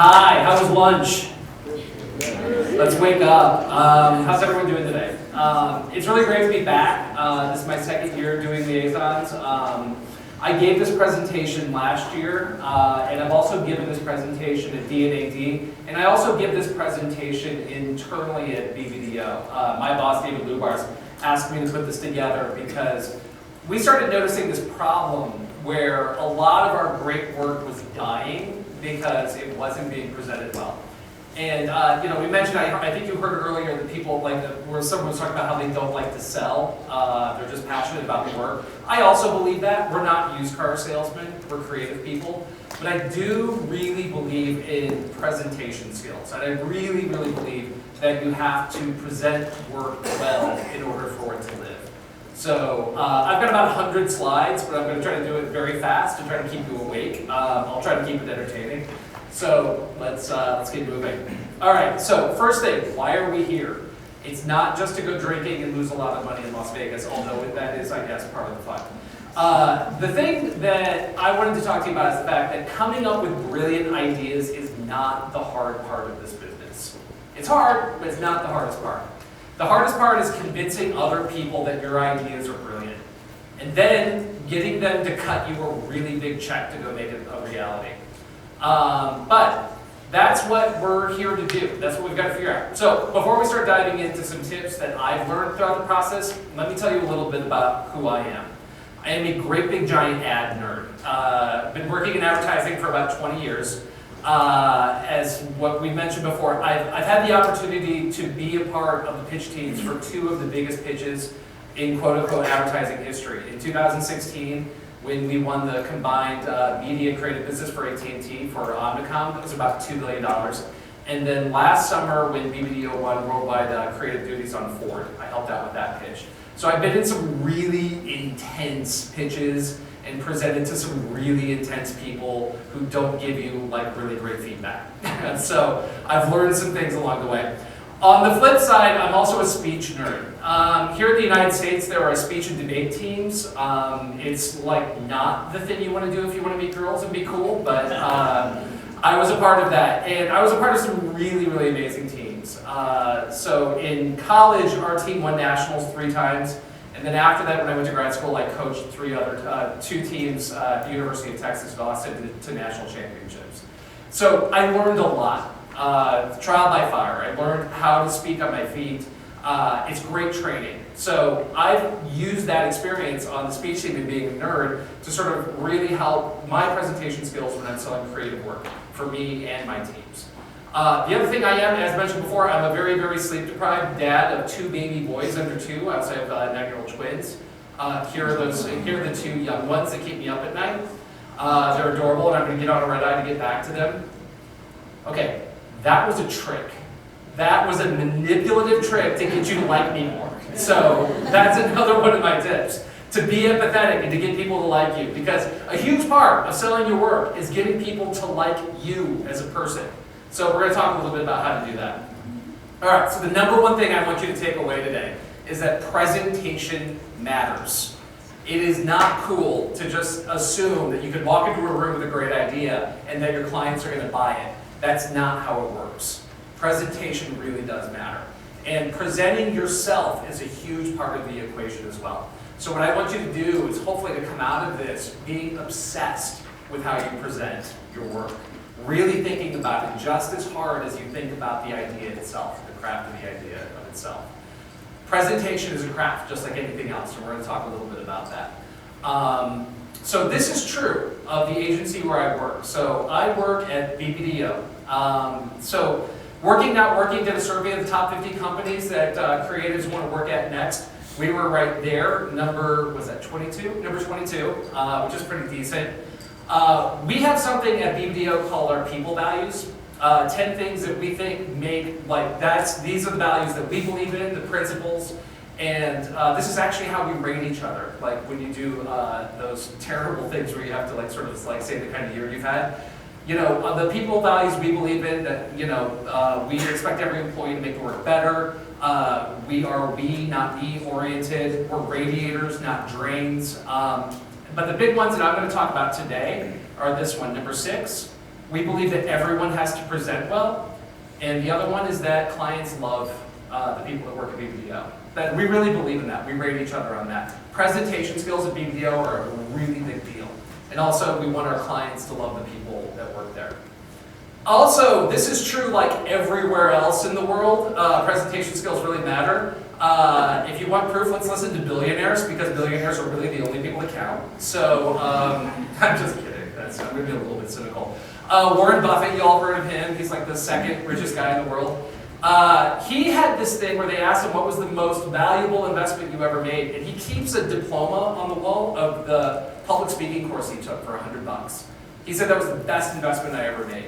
Hi, how was lunch? Let's wake up. How's everyone doing today? It's really great to be back. This is my second year doing liaisons. I gave this presentation last year, and I've also given this presentation at D&AD, and I also give this presentation internally at BBDO. My boss, David Lubars, asked me to put this together because we started noticing this problem where a lot of our great work was dying because it wasn't being presented well. And we mentioned, I think you heard earlier that people where someone was talking about how they don't like to sell. They're just passionate about the work. I also believe that. We're not used car salesmen, we're creative people. But I do really believe in presentation skills. And I really, really believe that you have to present work well in order for it to live. So I've got about 100 slides, but I'm going to try to do it very fast to try to keep you awake. I'll try to keep it entertaining. So let's get moving. All right, so first thing, why are we here? It's not just to go drinking and lose a lot of money in Las Vegas, although that is, I guess, part of the fun. The thing that I wanted to talk to you about is the fact that coming up with brilliant ideas is not the hard part of this business. It's hard, but it's not the hardest part. The hardest part is convincing other people that your ideas are brilliant, and then getting them to cut you a really big check to go make it a reality. But that's what we're here to do. That's what we've got to figure out. So before we start diving into some tips that I've learned throughout the process, let me tell you a little bit about who I am. I am a great big giant ad nerd. Been working in advertising for about 20 years. As what we mentioned before, I've had the opportunity to be a part of the pitch teams for two of the biggest pitches in quote-unquote advertising history. In 2016, when we won the combined media creative business for AT&T for Omnicom, that was about $2 billion. And then last summer, when BBDO won worldwide creative duties on Ford, I helped out with that pitch. So I've been in some really intense pitches and presented to some really intense people who don't give you really great feedback. So I've learned some things along the way. On the flip side, I'm also a speech nerd. Here in the United States, there are speech and debate teams. It's not the thing you want to do if you want to meet girls and be cool, but I was a part of that. And I was a part of some really, really amazing teams. So in college, our team won nationals 3 times. And then after that, when I went to grad school, I coached 2 teams at the University of Texas at Austin to national championships. So I learned a lot. Trial by fire. I learned how to speak on my feet. It's great training. So I've used that experience on the speech team and being a nerd to sort of really help my presentation skills when I'm selling creative work for me and my teams. The other thing I am, as mentioned before, I'm a very, very sleep-deprived dad of 2 baby boys under 2. I also have 9-year-old twins. Here are the 2 young ones that keep me up at night. They're adorable, and I'm going to get on a red eye to get back to them. Okay, that was a trick. That was a manipulative trick to get you to like me more. So that's another one of my tips. To be empathetic and to get people to like you. Because a huge part of selling your work is getting people to like you as a person. So we're going to talk a little bit about how to do that. All right, so the number one thing I want you to take away today is that presentation matters. It is not cool to just assume that you could walk into a room with a great idea and that your clients are going to buy it. That's not how it works. Presentation really does matter. And presenting yourself is a huge part of the equation as well. So what I want you to do is hopefully to come out of this being obsessed with how you present your work. Really thinking about it just as hard as you think about the idea itself, the craft of the idea of itself. Presentation is a craft, just like anything else, and we're going to talk a little bit about that. So this is true of the agency where I work. So I work at BBDO. So Working Not Working did a survey of the top 50 companies that creatives want to work at next. We were right there, number 22? Number 22, which is pretty decent. We have something at BBDO called our people values. 10 things that we think make, these are the values that we believe in, the principles, and this is actually how we rate each other. Like when you do those terrible things where you have to say the kind of year you've had. The people values we believe in, that, we expect every employee to make the work better. We are we, not me oriented. We're radiators, not drains. But the big ones that I'm going to talk about today are this one, number 6, We believe that everyone has to present well. And the other one is that clients love the people that work at BBDO. That we really believe in that. We rate each other on that. Presentation skills at BBDO are a really big deal. And also, we want our clients to love the people that work there. Also, this is true like everywhere else in the world. Presentation skills really matter. If you want proof, let's listen to billionaires, because billionaires are really the only people that count. So, I'm just kidding. I'm going to be a little bit cynical. Warren Buffett, you all heard of him. He's like the second richest guy in the world. He had this thing where they asked him what was the most valuable investment you ever made, and he keeps a diploma on the wall of the public speaking course he took for $100. He said that was the best investment I ever made.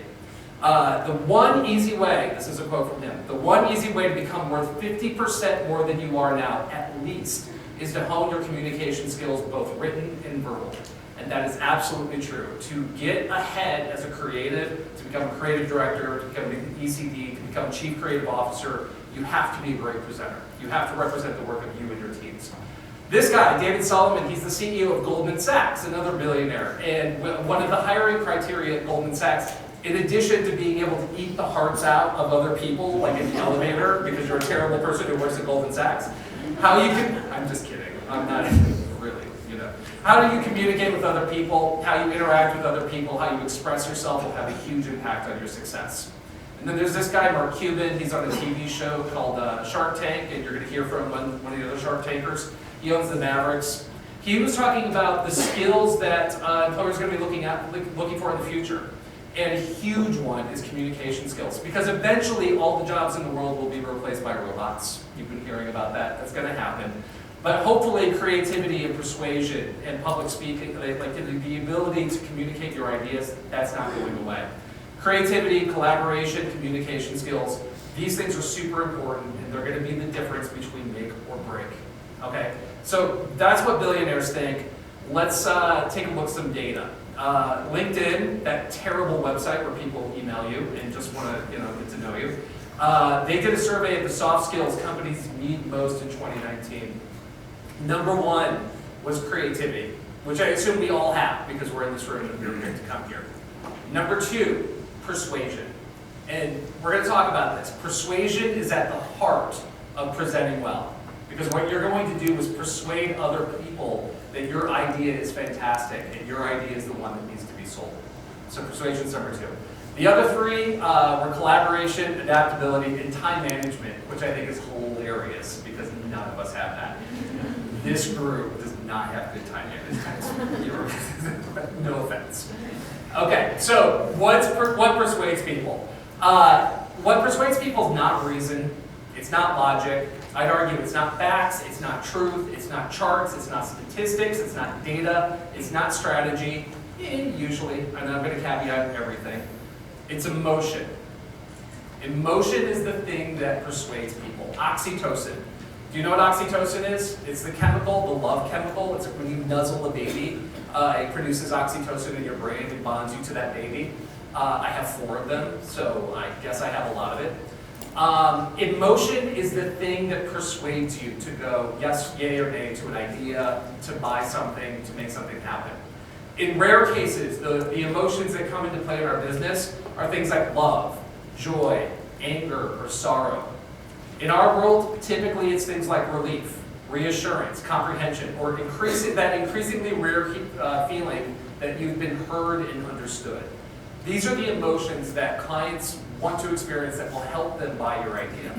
The one easy way, this is a quote from him, the one easy way to become worth 50% more than you are now, at least, is to hone your communication skills, both written and verbal. And that is absolutely true. To get ahead as a creative, to become a creative director, to become an ECD, to become a chief creative officer, you have to be a great presenter. You have to represent the work of you and your teams. This guy, David Solomon, he's the CEO of Goldman Sachs, another billionaire. And one of the hiring criteria at Goldman Sachs, in addition to being able to eat the hearts out of other people, like in the elevator, because you're a terrible person who works at Goldman Sachs, how you can, I'm just kidding, I'm not really, you know. How do you communicate with other people, how you interact with other people, how you express yourself will have a huge impact on your success. And then there's this guy, Mark Cuban, he's on a TV show called Shark Tank, and you're going to hear from one of the other Shark Tankers. He owns the Mavericks. He was talking about the skills that employers are going to be looking for in the future. And a huge one is communication skills, because eventually all the jobs in the world will be replaced by robots. You've been hearing about that. That's going to happen. But hopefully creativity and persuasion and public speaking, like the ability to communicate your ideas, that's not going away. Creativity, collaboration, communication skills, these things are super important, and they're going to be the difference between make or break. Okay? So that's what billionaires think. Let's take a look at some data. LinkedIn, that terrible website where people email you and just want to get to know you. They did a survey of the soft skills companies need most in 2019. Number one was creativity, which I assume we all have because we're in this room and we're here to come here. Number two, persuasion. And we're going to talk about this. Persuasion is at the heart of presenting well, because what you're going to do is persuade other people that your idea is fantastic and your idea is the one that needs to be sold. So persuasion is number two. The other three were collaboration, adaptability, and time management, which I think is hilarious because none of us have that. This group does not have good time management. No offense. Okay, so what persuades people? What persuades people is not reason, it's not logic. I'd argue it's not facts, it's not truth, it's not charts, it's not statistics, it's not data, it's not strategy, usually, and I'm going to caveat everything. It's emotion. Emotion is the thing that persuades people. Oxytocin. Do you know what oxytocin is? It's the chemical, the love chemical. It's when you nuzzle a baby, it produces oxytocin in your brain and bonds you to that baby. I have 4 of them, so I guess I have a lot of it. Emotion is the thing that persuades you to go yes, yay, or nay to an idea, to buy something, to make something happen. In rare cases, the emotions that come into play in our business are things like love, joy, anger, or sorrow. In our world, typically it's things like relief, reassurance, comprehension, or that increasingly rare feeling that you've been heard and understood. These are the emotions that clients want to experience that will help them buy your idea.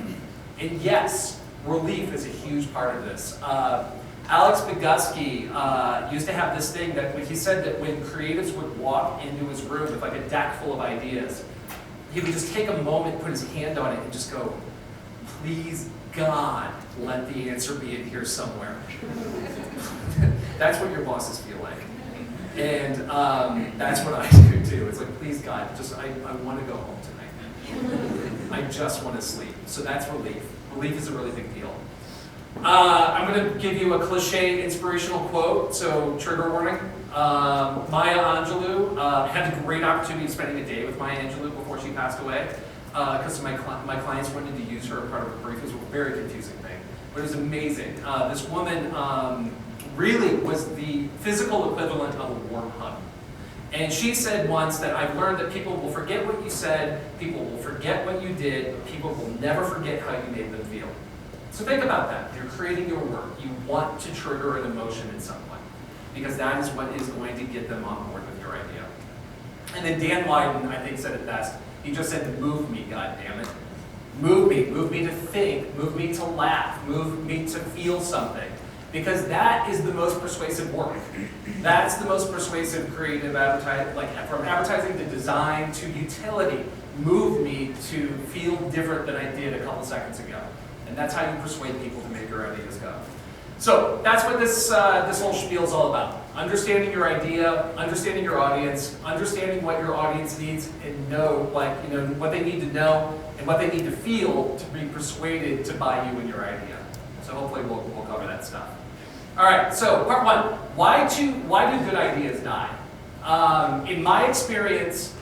And yes, relief is a huge part of this. Alex Vygotsky used to have this thing that he said that when creatives would walk into his room with like a deck full of ideas, he would just take a moment, put his hand on it, and just go, please God, let the answer be in here somewhere. That's what your bosses feel like. And that's what I do too. It's like, please God, I want to go home tonight. I just want to sleep. So that's relief. Relief is a really big deal. I'm going to give you a cliche inspirational quote, so trigger warning. Maya Angelou, I had the great opportunity of spending a day with Maya Angelou before she passed away, because my clients wanted to use her as part of a brief. It was a very confusing thing, but it was amazing. This woman really was the physical equivalent of a warm hug. And she said once that I've learned that people will forget what you said, people will forget what you did, but people will never forget how you made them feel. So think about that. You're creating your work. You want to trigger an emotion in someone because that is what is going to get them on board with your idea. And then Dan Wyden, I think, said it best. He just said, move me, goddammit. Move me to think, move me to laugh, move me to feel something. Because that is the most persuasive work. That's the most persuasive creative advertising, like from advertising to design to utility. Move me to feel different than I did a couple seconds ago. And that's how you persuade people to make your ideas go. So that's what this whole spiel is all about. Understanding your idea, understanding your audience, understanding what your audience needs, and know what they need to know and what they need to feel to be persuaded to buy you and your idea. So hopefully we'll cover that stuff. All right, so part one, why do good ideas die? In my experience,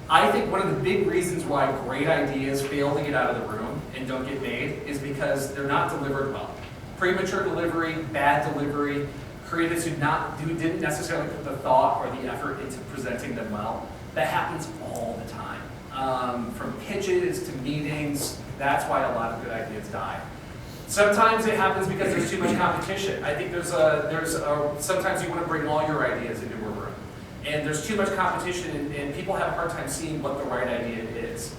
I think one of the big reasons why great ideas fail to get out of the room and don't get made is because they're not delivered well. Premature delivery, bad delivery, creatives who didn't necessarily put the thought or the effort into presenting them well. That happens all the time. From pitches to meetings, that's why a lot of good ideas die. Sometimes it happens because there's too much competition. I think sometimes you want to bring all your ideas into a room. And there's too much competition and people have a hard time seeing what the right idea is.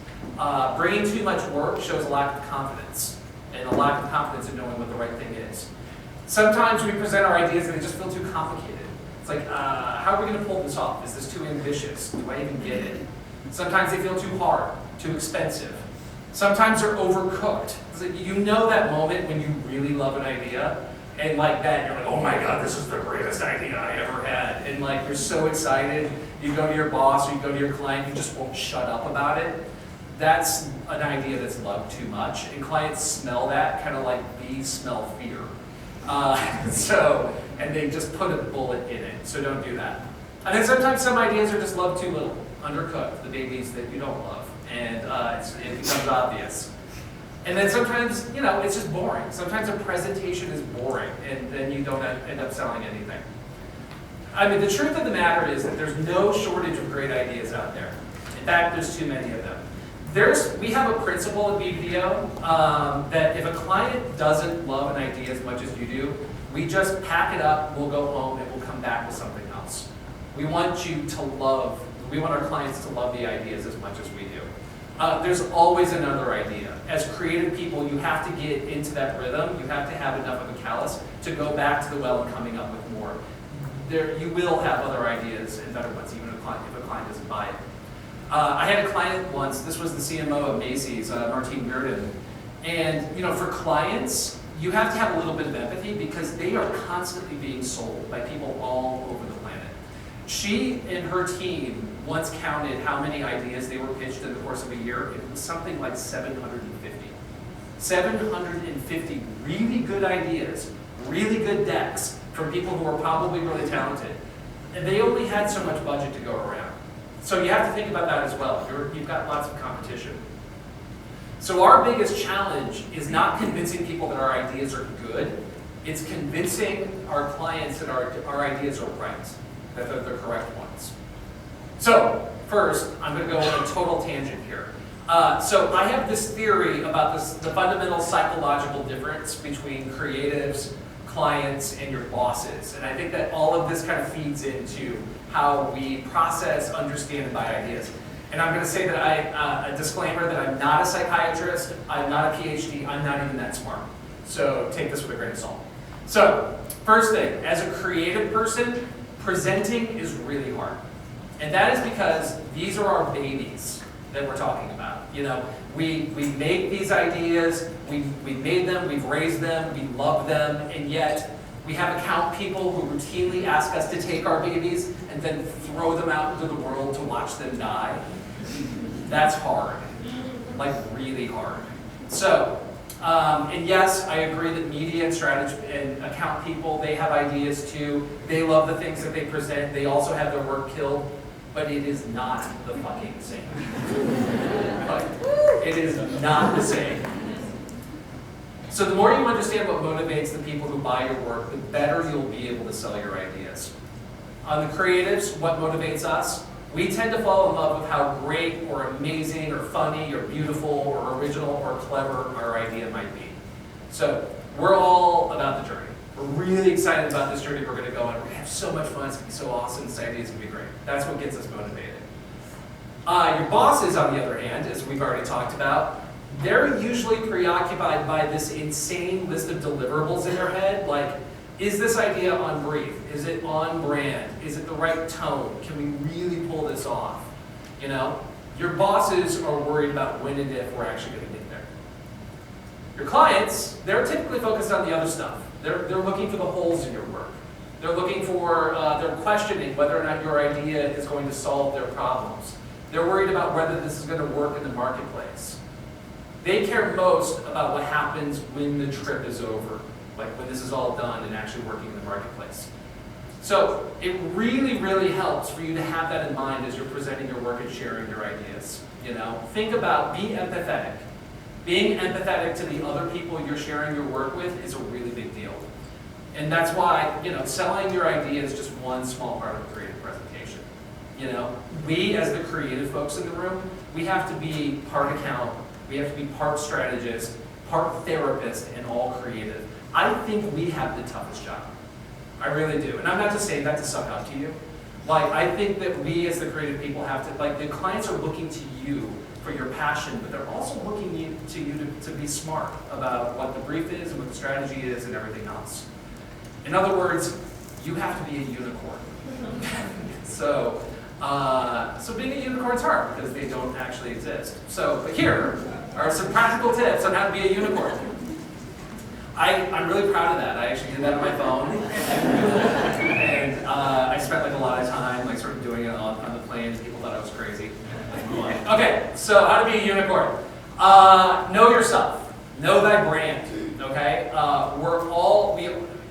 Bringing too much work shows a lack of confidence and a lack of confidence in knowing what the right thing is. Sometimes we present our ideas and they just feel too complicated. It's like, how are we going to pull this off? Is this too ambitious? Do I even get it? Sometimes they feel too hard, too expensive. Sometimes they're overcooked. It's like, you know that moment when you really love an idea and like that, you're like, oh my God, this is the greatest idea I ever had. And like, you're so excited. You go to your boss or you go to your client, you just won't shut up about it. That's an idea that's loved too much. And clients smell that, kind of like bees smell fear. And they just put a bullet in it, so don't do that. And then sometimes some ideas are just loved too little, undercooked, the babies that you don't love, and it becomes obvious. And then sometimes, it's just boring. Sometimes a presentation is boring, and then you don't end up selling anything. I mean, the truth of the matter is that there's no shortage of great ideas out there. In fact, there's too many of them. We have a principle at BBDO that if a client doesn't love an idea as much as you do, we just pack it up, we'll go home, and we'll come back with something else. We want our clients to love the ideas as much as we do. There's always another idea. As creative people, you have to get into that rhythm. You have to have enough of a callus to go back to the well and coming up with more. You will have other ideas and better ones, even if a client doesn't buy it. I had a client once, this was the CMO of Macy's, Martine Gurdon, and for clients, you have to have a little bit of empathy because they are constantly being sold by people all over the planet. She and her team once counted how many ideas they were pitched in the course of a year. It was something like 750. 750 really good ideas, really good decks from people who are probably really talented. And they only had so much budget to go around. So you have to think about that as well. You've got lots of competition. So our biggest challenge is not convincing people that our ideas are good. It's convincing our clients that our ideas are right, that they're the correct ones. So first, I'm going to go on a total tangent here. So I have this theory about the fundamental psychological difference between creatives, clients, and your bosses. And I think that all of this kind of feeds into how we process, understand, and buy ideas. And I'm going to say that a disclaimer that I'm not a psychiatrist, I'm not a PhD, I'm not even that smart. So take this with a grain of salt. So first thing, as a creative person, presenting is really hard. And that is because these are our babies that we're talking about. We make these ideas, we made them, we've raised them, we love them, and yet we have account people who routinely ask us to take our babies and then throw them out into the world to watch them die. That's hard, like really hard. So, and yes, I agree that media and strategy and account people, they have ideas too. They love the things that they present. They also have their work killed, but it is not the fucking same. It is not the same. So the more you understand what motivates the people who buy your work, the better you'll be able to sell your ideas. On the creatives, what motivates us? We tend to fall in love with how great or amazing or funny or beautiful or original or clever our idea might be. So we're all about the journey. We're really excited about this journey we're going to go on. We're going to have so much fun. It's going to be so awesome. This idea is going to be great. That's what gets us motivated. Your bosses, on the other hand, as we've already talked about, they're usually preoccupied by this insane list of deliverables in their head, like, is this idea on brief? Is it on brand? Is it the right tone? Can we really pull this off? You know, your bosses are worried about when and if we're actually going to get there. Your clients, they're typically focused on the other stuff. They're looking for the holes in your work. They're looking for, they're questioning whether or not your idea is going to solve their problems. They're worried about whether this is going to work in the marketplace. They care most about what happens when the trip is over, like when this is all done and actually working in the marketplace. So it really, really helps for you to have that in mind as you're presenting your work and sharing your ideas. You know, think about, be empathetic. Being empathetic to the other people you're sharing your work with is a really big deal. And that's why, you know, selling your idea is just one small part of a creative presentation. You know, we as the creative folks in the room, we have to be part account, we have to be part strategist, part therapist, and all creative. I think we have the toughest job. I really do. And I'm not just saying that to suck up to you. Like, I think that we as the creative people have to, like, the clients are looking to you for your passion, but they're also looking to you to be smart about what the brief is and what the strategy is and everything else. In other words, you have to be a unicorn. So being a unicorn is hard because they don't actually exist. So here are some practical tips on how to be a unicorn. I'm really proud of that. I actually did that on my phone. And I spent like a lot of time like sort of doing it on the plane. People thought I was crazy. Okay, so how to be a unicorn. Know yourself. Know thy brand. Okay?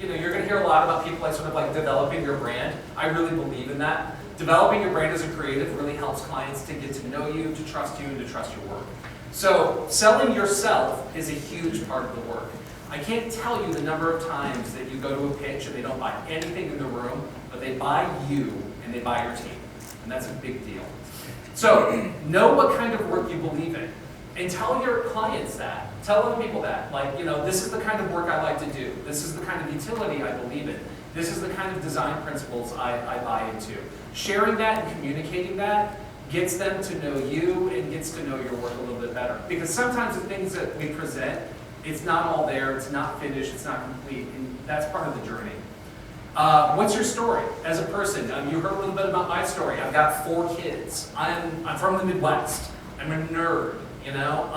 You're going to hear a lot about people like sort of like developing your brand. I really believe in that. Developing your brand as a creative really helps clients to get to know you, to trust you, and to trust your work. So selling yourself is a huge part of the work. I can't tell you the number of times that you go to a pitch and they don't buy anything in the room, but they buy you and they buy your team. And that's a big deal. So know what kind of work you believe in. And tell your clients that. Tell other people that. Like, you know, this is the kind of work I like to do. This is the kind of utility I believe in. This is the kind of design principles I buy into. Sharing that and communicating that gets them to know you and gets to know your work a little bit better. Because sometimes the things that we present, it's not all there, it's not finished, it's not complete, and that's part of the journey. What's your story as a person? You heard a little bit about my story. I've got 4 kids. I'm from the Midwest. I'm a nerd, you know?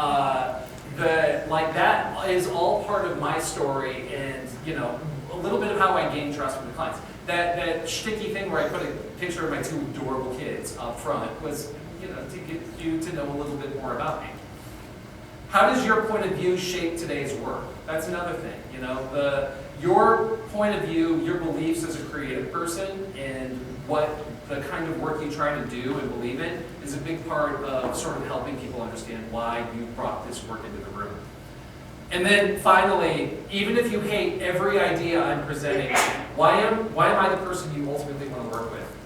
That is all part of my story, and, you know, a little bit of how I gain trust with the clients. That shticky thing where I put a picture of my 2 adorable kids up front was, you know, to get you to know a little bit more about me. How does your point of view shape today's work? That's another thing, you know, your point of view, your beliefs as a creative person, and what the kind of work you try to do and believe in is a big part of sort of helping people understand why you brought this work into the room. And then finally, even if you hate every idea I'm presenting, why am I the person you ultimately want to work with?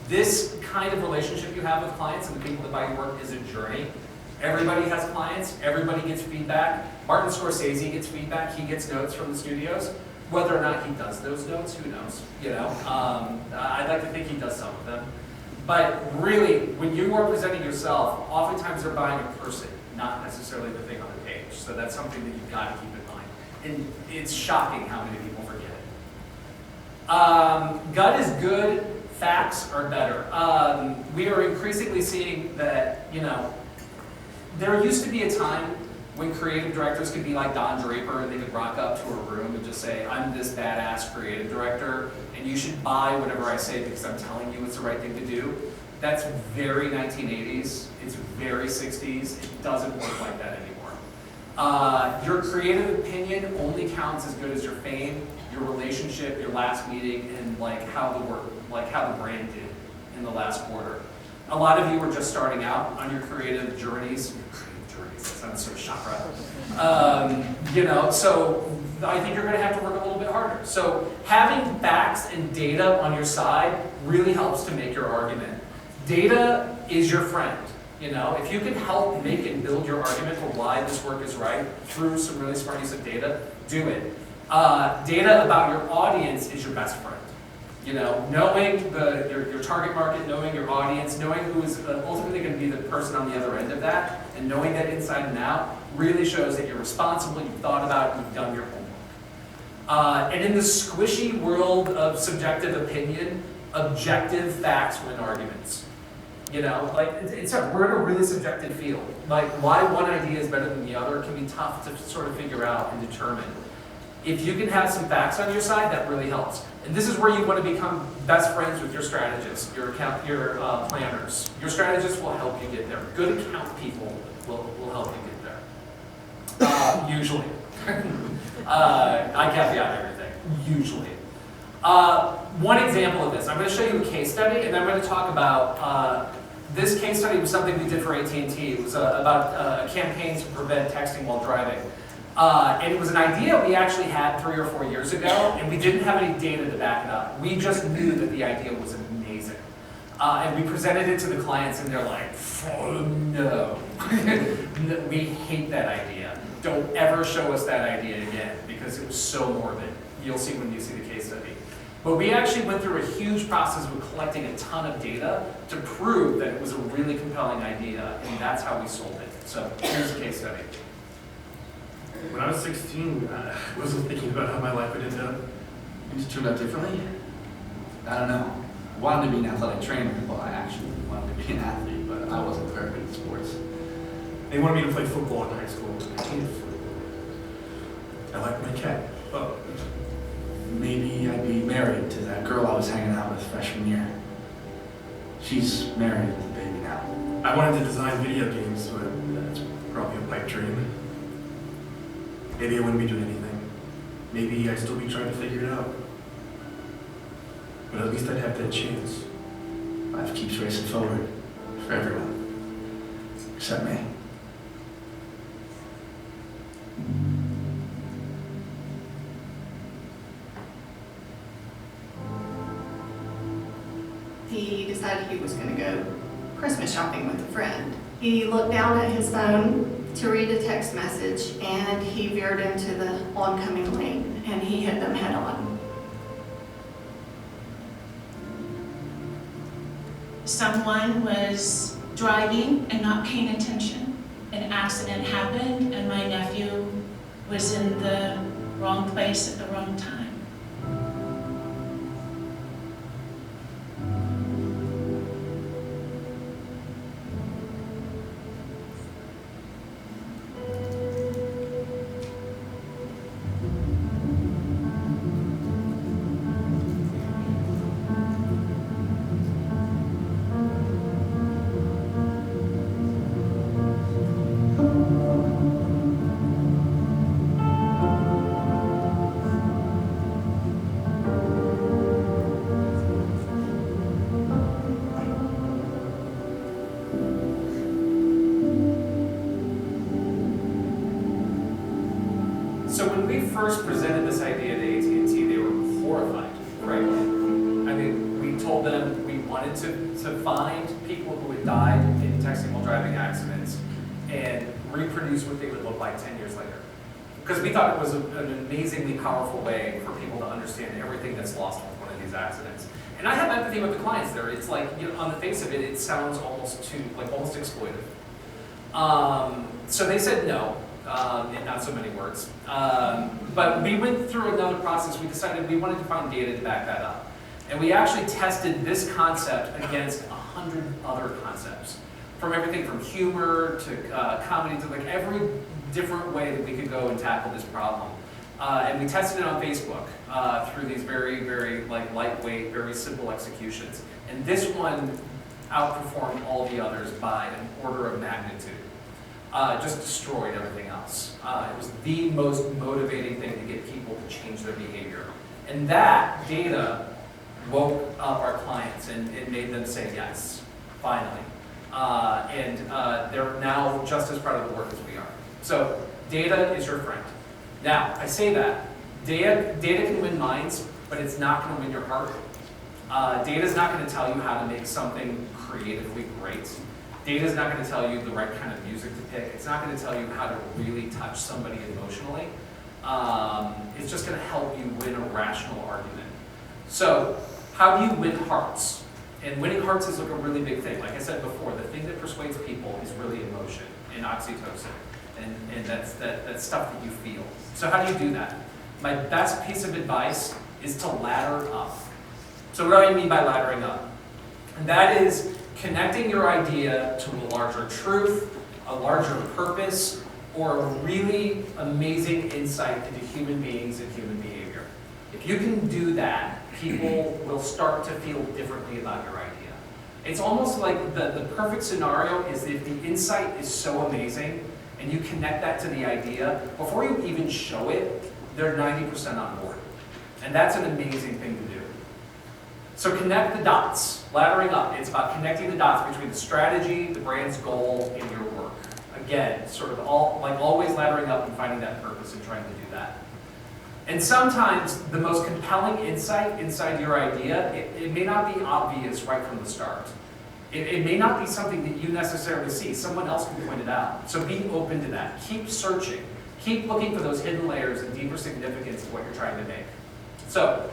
This kind of relationship you have with clients and the people that buy your work is a journey. Everybody has clients, everybody gets feedback. Martin Scorsese gets feedback, he gets notes from the studios. Whether or not he does those notes, who knows, you know? I'd like to think he does some of them. But really, when you are presenting yourself, oftentimes they're buying a person, not necessarily the thing on the page. So that's something that you've got to keep in mind. And it's shocking how many people forget it. Gut is good, facts are better. We are increasingly seeing that, you know, there used to be a time when creative directors could be like Don Draper and they could rock up to a room and just say, I'm this badass creative director and you should buy whatever I say because I'm telling you it's the right thing to do. That's very 1980s, it's very 60s, it doesn't work like that anymore. Your creative opinion only counts as good as your fame, your relationship, your last meeting, and like how the brand did in the last quarter. A lot of you are just starting out on your creative journeys. That sounds so chakra. You know, so I think you're going to have to work a little bit harder. So having facts and data on your side really helps to make your argument. Data is your friend. You know, if you can help make and build your argument for why this work is right through some really smart use of data, do it. Data about your audience is your best friend. You know, knowing your target market, knowing your audience, knowing who is ultimately going to be the person on the other end of that, and knowing that inside and out really shows that you're responsible, you've thought about it, you've done your homework. And in the squishy world of subjective opinion, objective facts win arguments. You know, like, we're in a really subjective field. Like, why one idea is better than the other can be tough to sort of figure out and determine. If you can have some facts on your side, that really helps. And this is where you want to become best friends with your strategists, your planners. Your strategists will help you get there. Good account people will help you get there. Usually. I caveat everything. Usually. One example of this, I'm going to show you a case study, and then I'm going to talk about this case study was something we did for AT&T. It was about a campaign to prevent texting while driving. And it was an idea we actually had 3 or 4 years ago, and we didn't have any data to back it up. We just knew that the idea was amazing. And we presented it to the clients, and they're like, oh no. We hate that idea. Don't ever show us that idea again, because it was so morbid. You'll see when you see the case study. But we actually went through a huge process of collecting a ton of data to prove that it was a really compelling idea, and that's how we sold it. So here's the case study. When I was 16, I wasn't thinking about how my life would end up. Things turned out differently? I don't know. I wanted to be an athletic trainer. Well, I actually wanted to be an athlete, but I wasn't very good at sports. They wanted me to play football in high school. I hated football. I liked my cat. Oh. Maybe I'd be married to that girl I was hanging out with freshman year. She's married with a baby now. I wanted to design video games, but that's probably a pipe dream. Maybe I wouldn't be doing anything. Maybe I'd still be trying to figure it out. But at least I'd have that chance. Life keeps racing forward for everyone, except me. He decided he was going to go Christmas shopping with a friend. He looked down at his phone to read a text message, and he veered into the oncoming lane, and he hit them head on. Someone was driving and not paying attention. An accident happened, and my nephew was in the wrong place at the wrong time. So when we first presented this idea to AT&T, they were horrified, frankly. I mean, we told them we wanted to find people who had died in texting while driving accidents and reproduce what they would look like 10 years later. Because we thought it was an amazingly powerful way for people to understand everything that's lost with one of these accidents. And I have empathy with the clients there. It's like, you know, on the face of it, it sounds almost exploitive. So they said no. In not so many words. But we went through another process. We decided we wanted to find data to back that up. And we actually tested this concept against 100 other concepts. From everything from humor to comedy to like every different way that we could go and tackle this problem. And we tested it on Facebook through these very, very like lightweight, very simple executions. And this one outperformed all the others by an order of magnitude. Just destroyed everything else. It was the most motivating thing to get people to change their behavior. And that data woke up our clients and it made them say yes, finally. And they're now just as proud of the work as we are. So data is your friend. Now, I say that, Data can win minds, but it's not going to win your heart. Data is not going to tell you how to make something creatively great. Data is not going to tell you the right kind of music to pick. It's not going to tell you how to really touch somebody emotionally. It's just going to help you win a rational argument. So, how do you win hearts? And winning hearts is like a really big thing. Like I said before, the thing that persuades people is really emotion and oxytocin. And that's stuff that you feel. So how do you do that? My best piece of advice is to ladder up. So what do I mean by laddering up? And that is connecting your idea to a larger truth, a larger purpose, or a really amazing insight into human beings and human behavior. If you can do that, people will start to feel differently about your idea. It's almost like the perfect scenario is if the insight is so amazing and you connect that to the idea, before you even show it, they're 90% on board. And that's an amazing thing to do. So connect the dots, laddering up. It's about connecting the dots between the strategy, the brand's goal, and your work. Again, sort of always laddering up and finding that purpose and trying to do that. And sometimes the most compelling insight inside your idea, it may not be obvious right from the start. It may not be something that you necessarily see. Someone else can point it out. So be open to that. Keep searching. Keep looking for those hidden layers and deeper significance of what you're trying to make. So,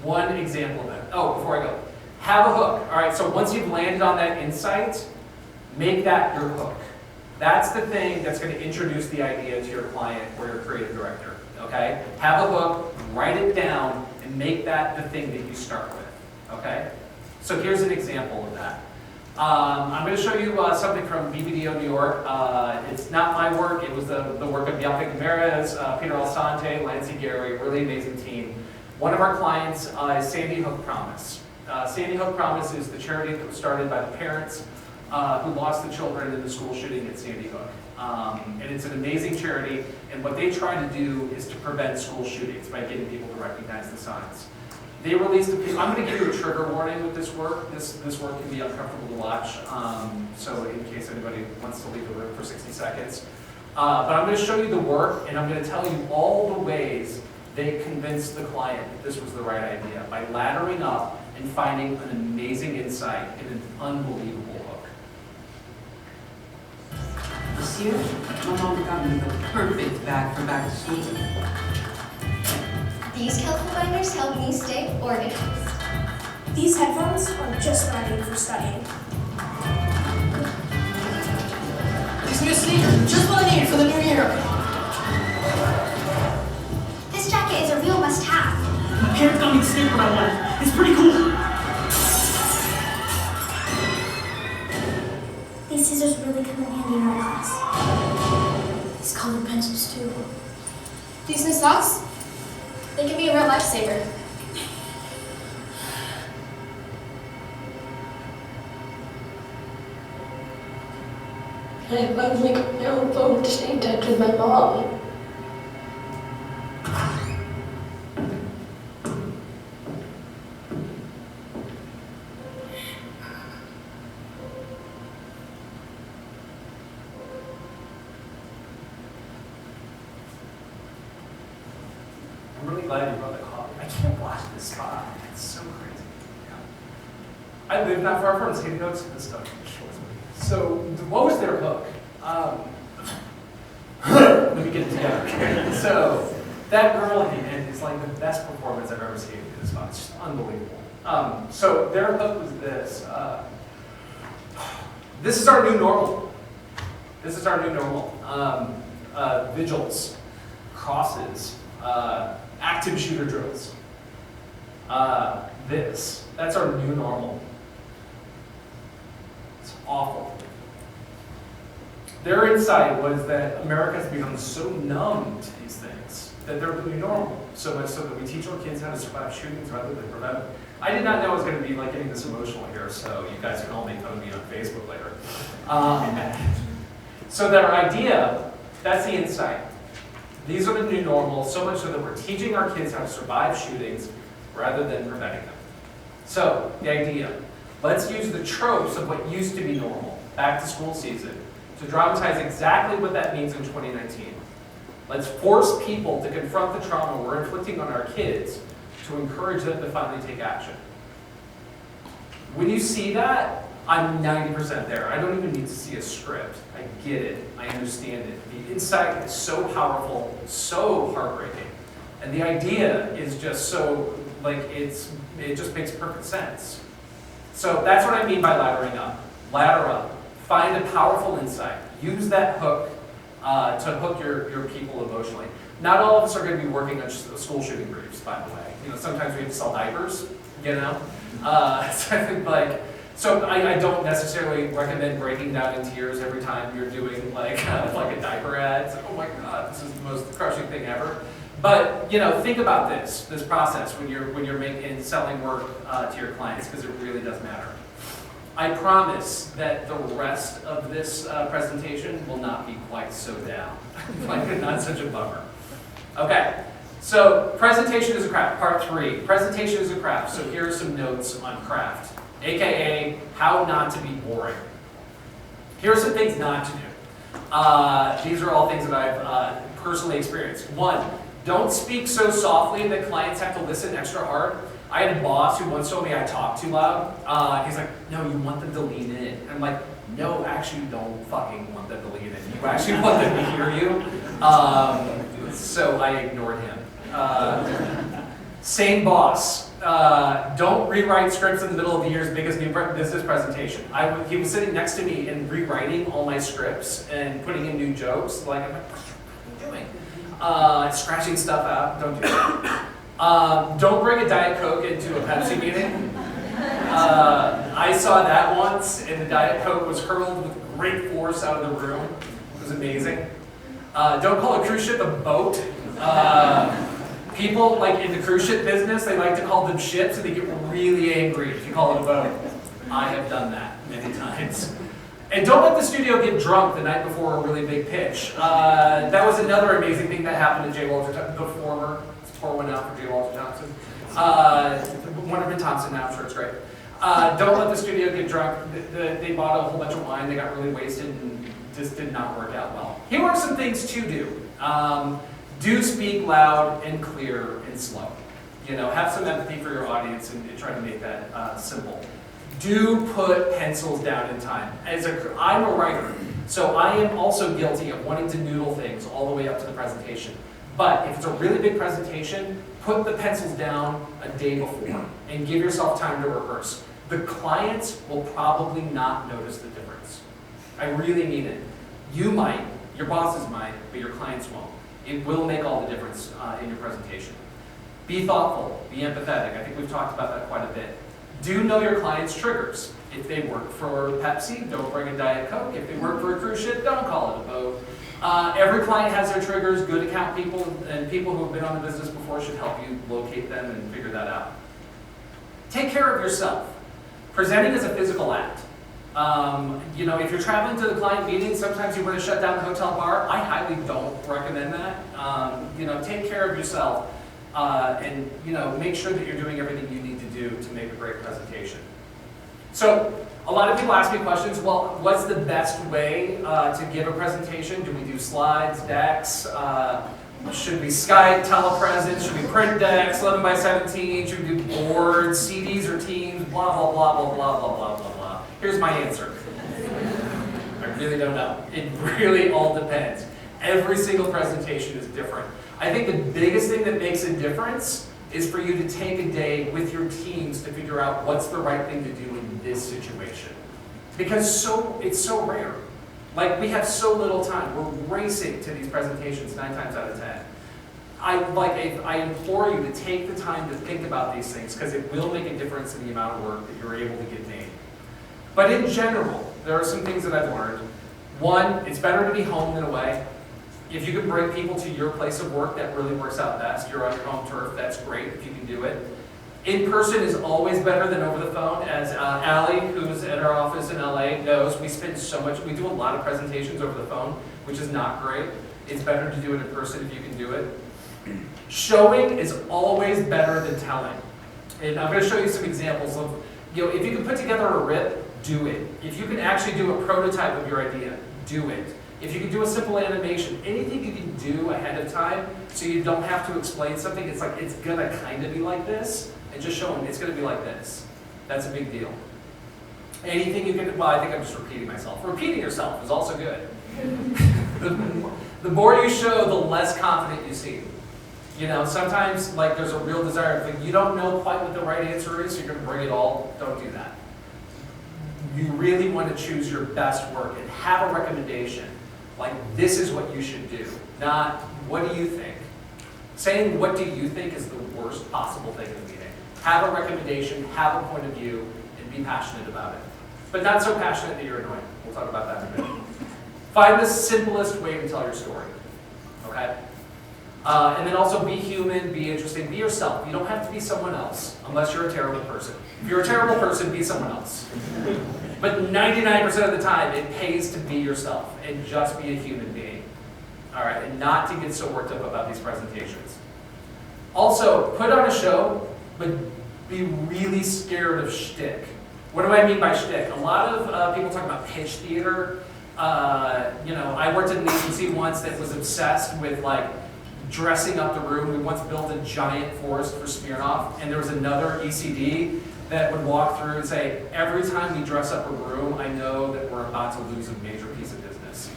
one example of that. Oh, before I go. Have a hook. All right, so once you've landed on that insight, make that your hook. That's the thing that's going to introduce the idea to your client or your creative director. Okay? Have a hook, write it down, and make that the thing that you start with. Okay? So here's an example of that. I'm going to show you something from BBDO New York. It's not my work. It was the work of Yapik Ramirez, Peter Alsante, Lancy Gary, really amazing team. One of our clients is Sandy Hook Promise. Sandy Hook Promise is the charity that was started by the parents who lost the children in the school shooting at Sandy Hook. And it's an amazing charity, and what they try to do is to prevent school shootings by getting people to recognize the signs. They released a piece. I'm going to give you a trigger warning with this work. This work can be uncomfortable to watch, so in case anybody wants to leave the room for 60 seconds. But I'm going to show you the work, and I'm going to tell you all the ways they convinced the client that this was the right idea by laddering up and finding an amazing insight and an unbelievable hook. This year, my mom got me the perfect bag for back to school. These colorful binders help me stay organized. These headphones are just right for studying. These new sneakers, just what I need for the new year. This jacket is a real must-have. My parents got me the skateboard I wanted. It's pretty cool. These scissors really come in handy in my class. These colored pencils too. These new socks, they can be a real lifesaver. I love making my own phone to stay in touch with my mom. I'm really glad you brought the coffee. I can't watch this spot. It's so crazy. Yeah. I live not far from Sandy Hook, so this stuff kills me. So, what was their hook? Let me get it together. So, that girl at the end is like the best performance I've ever seen in this spot. It's just unbelievable. So, their hook was this. This is our new normal. This is our new normal. Vigils, crosses, active shooter drills. That's our new normal. It's awful. Their insight was that America has become so numb to these things that they're the new normal. So much so that we teach our kids how to survive shootings rather than prevent them. I did not know I was going to be like getting this emotional here, so you guys can all make fun of me on Facebook later. So their idea, that's the insight. These are the new normal, so much so that we're teaching our kids how to survive shootings rather than preventing them. So, the idea, let's use the tropes of what used to be normal, back to school season, to dramatize exactly what that means in 2019. Let's force people to confront the trauma we're inflicting on our kids to encourage them to finally take action. When you see that, I'm 90% there. I don't even need to see a script. I get it. I understand it. The insight is so powerful, so heartbreaking. And the idea is just so, like, it just makes perfect sense. So that's what I mean by laddering up. Ladder up. Find a powerful insight. Use that hook to hook your people emotionally. Not all of us are going to be working on school shooting briefs, by the way. You know, sometimes we have to sell diapers, you know? So I think, like, so I don't necessarily recommend breaking down in tears every time you're doing like a diaper ad. It's like, oh my God, this is the most crushing thing ever. But you know, think about this process when you're making selling work to your clients, because it really does matter. I promise that the rest of this presentation will not be quite so down, like not such a bummer. Okay, so presentation is a craft, part 3. Presentation is a craft. So here are some notes on craft, aka how not to be boring. Here are some things not to do. These are all things that I've personally experienced. 1, don't speak so softly that clients have to listen extra hard. I had a boss who once told me I talk too loud. He's like, no, you want them to lean in. I'm like, no, actually you don't fucking want them to lean in. You actually want them to hear you. So I ignored him. Same boss. Don't rewrite scripts in the middle of the year's biggest new business presentation. He was sitting next to me and rewriting all my scripts and putting in new jokes. Like, I'm like, what are you doing? Scratching stuff out. Don't do that. Don't bring a Diet Coke into a Pepsi meeting. I saw that once, and the Diet Coke was hurled with great force out of the room. It was amazing. Don't call a cruise ship a boat. People, like in the cruise ship business, they like to call them ships, and they get really angry if you call it a boat. I have done that many times. And don't let the studio get drunk the night before a really big pitch. That was another amazing thing that happened to J. Walter Thompson, the former. Pour one out for J. Walter Thompson. Wonderful Thompson now, I'm sure it's great. Don't let the studio get drunk. They bought a whole bunch of wine, they got really wasted, and just did not work out well. Here are some things to do. Do speak loud and clear and slow. You know, have some empathy for your audience and try to make that simple. Do put pencils down in time. I'm a writer, so I am also guilty of wanting to noodle things all the way up to the presentation. But if it's a really big presentation, put the pencils down a day before and give yourself time to rehearse. The clients will probably not notice the difference. I really mean it. You might, your bosses might, but your clients won't. It will make all the difference in your presentation. Be thoughtful, be empathetic. I think we've talked about that quite a bit. Do know your clients' triggers. If they work for Pepsi, don't bring a Diet Coke. If they work for a cruise ship, don't call it a boat. Every client has their triggers. Good account people and people who have been on the business before should help you locate them and figure that out. Take care of yourself. Presenting is a physical act. You know, if you're traveling to the client meeting, sometimes you want to shut down the hotel bar. I highly don't recommend that. You know, take care of yourself and, you know, make sure that you're doing everything you need to do to make a great presentation. So, a lot of people ask me questions, well, what's the best way to give a presentation? Do we do slides, decks? Should we Skype, telepresence? Should we print decks, 11 by 17? Should we do boards, CDs or Teams? Blah, blah, blah, blah, blah, blah, blah, blah, blah. Here's my answer. I really don't know. It really all depends. Every single presentation is different. I think the biggest thing that makes a difference is for you to take a day with your teams to figure out what's the right thing to do in this situation. Because it's so rare. Like, we have so little time. We're racing to these presentations 9 times out of 10. I implore you to take the time to think about these things, because it will make a difference in the amount of work that you're able to get made. But in general, there are some things that I've learned. 1, it's better to be home than away. If you can bring people to your place of work, that really works out best. You're on your home turf, that's great if you can do it. In person is always better than over the phone. As Allie, who's at our office in LA, knows, we do a lot of presentations over the phone, which is not great. It's better to do it in person if you can do it. Showing is always better than telling. And I'm going to show you some examples of, you know, if you can put together a rip, do it. If you can actually do a prototype of your idea, do it. If you can do a simple animation, anything you can do ahead of time so you don't have to explain something, it's like, it's gonna kind of be like this, and just show them it's gonna be like this. That's a big deal. Anything you can, well, I think I'm just repeating myself. Repeating yourself is also good. The more you show, the less confident you seem. You know, sometimes like there's a real desire, like you don't know quite what the right answer is, so you're gonna bring it all. Don't do that. You really want to choose your best work and have a recommendation. Like, this is what you should do, not what do you think. Saying what do you think is the worst possible thing in a meeting. Have a recommendation, have a point of view, and be passionate about it. But not so passionate that you're annoying. We'll talk about that in a minute. Find the simplest way to tell your story, okay? And then also be human, be interesting, be yourself. You don't have to be someone else unless you're a terrible person. If you're a terrible person, be someone else. But 99% of the time, it pays to be yourself and just be a human being. All right, and not to get so worked up about these presentations. Also, put on a show, but be really scared of shtick. What do I mean by shtick? A lot of people talk about pitch theater. You know, I worked at an agency once that was obsessed with like dressing up the room. We once built a giant forest for Smirnoff, and there was another ECD that would walk through and say, every time we dress up a room, I know that we're about to lose a major piece of business.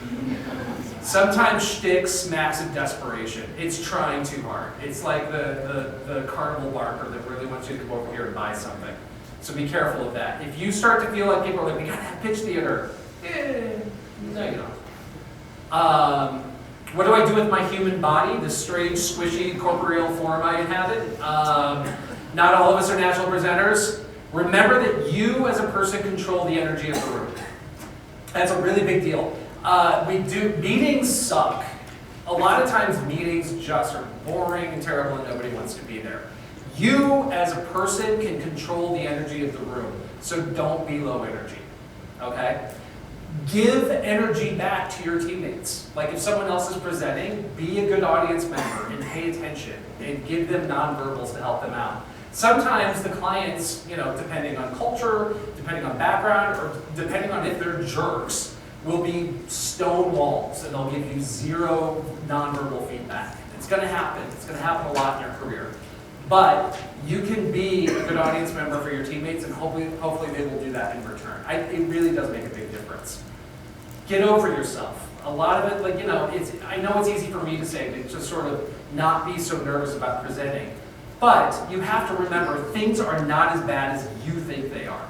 Sometimes shtick smacks of desperation. It's trying too hard. It's like the carnival barker that really wants you to come over here and buy something. So be careful of that. If you start to feel like people are like, we gotta have pitch theater, no you don't. What do I do with my human body, the strange, squishy, corporeal form I inhabit? Not all of us are natural presenters. Remember that you as a person control the energy of the room. That's a really big deal. Meetings suck. A lot of times meetings just are boring and terrible and nobody wants to be there. You as a person can control the energy of the room, so don't be low energy, okay? Give energy back to your teammates. Like if someone else is presenting, be a good audience member and pay attention and give them nonverbals to help them out. Sometimes the clients, you know, depending on culture, depending on background, or depending on if they're jerks, will be stone walls and they'll give you zero nonverbal feedback. It's gonna happen. It's gonna happen a lot in your career. But you can be a good audience member for your teammates and hopefully they will do that in return. It really does make a big difference. Get over yourself. A lot of it, like, you know, I know it's easy for me to say, to just sort of not be so nervous about presenting. But you have to remember, things are not as bad as you think they are.